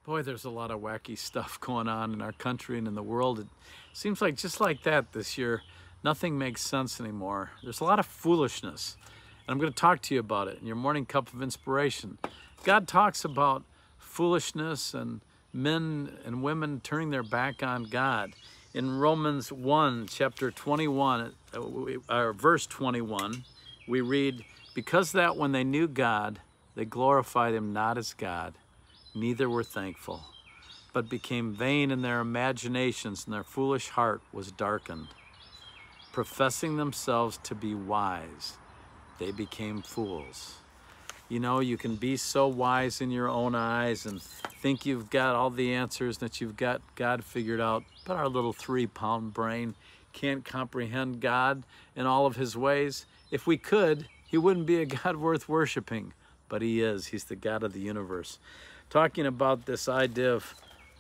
Boy, there's a lot of wacky stuff going on in our country and in the world. It seems like just like that this year, nothing makes sense anymore. There's a lot of foolishness, and I'm going to talk to you about it in your morning cup of inspiration. God talks about foolishness and men and women turning their back on God. In Romans 1, chapter 21, verse 21, we read, "Because that when they knew God, they glorified him not as God, neither were thankful, but became vain in their imaginations, and their foolish heart was darkened. Professing themselves to be wise, they became fools." You know, you can be so wise in your own eyes and think you've got all the answers, that you've got God figured out, but our little 3-pound brain can't comprehend God in all of his ways. If we could, he wouldn't be a God worth worshiping, but he is. He's the God of the universe. Talking about this idea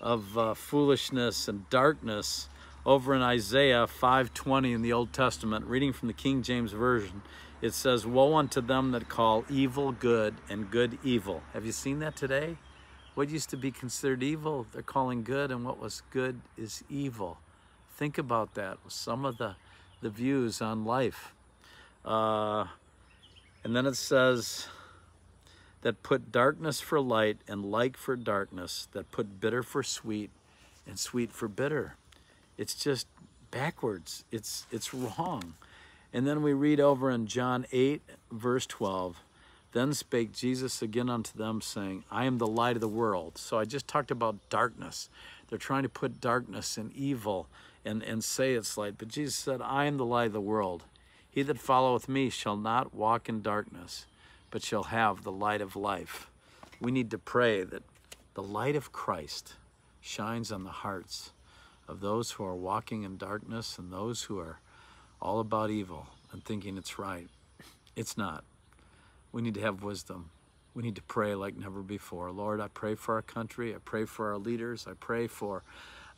of foolishness and darkness, over in Isaiah 5:20 in the Old Testament, reading from the King James Version, it says, "Woe unto them that call evil good and good evil." Have you seen that today? What used to be considered evil, they're calling good, and what was good is evil. Think about that, some of the views on life. And then it says, "That put darkness for light and light for darkness, that put bitter for sweet and sweet for bitter." It's just backwards. It's wrong. And then we read over in John 8, verse 12, "Then spake Jesus again unto them, saying, I am the light of the world." So I just talked about darkness. They're trying to put darkness and evil and say it's light. But Jesus said, "I am the light of the world. He that followeth me shall not walk in darkness, but shall have the light of life." We need to pray that the light of Christ shines on the hearts of those who are walking in darkness and those who are all about evil and thinking it's right. It's not. We need to have wisdom. We need to pray like never before. Lord, I pray for our country. I pray for our leaders. I pray for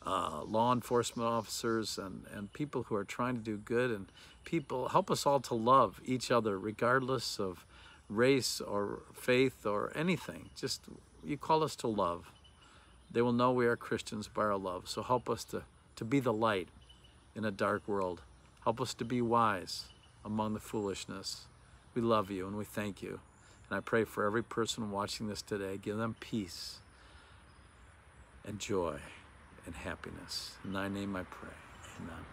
law enforcement officers and people who are trying to do good. And people, help us all to love each other regardless of race or faith or anything. Just, you call us to love. They will know we are Christians by our love. So help us to be the light in a dark world. Help us to be wise among the foolishness. We love you and we thank you. And I pray for every person watching this today, give them peace and joy and happiness. In thy name I pray, amen.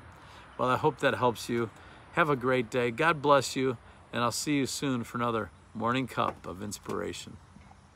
Well, I hope that helps you. Have a great day. God bless you, and I'll see you soon for another Morning Cup of Inspiration.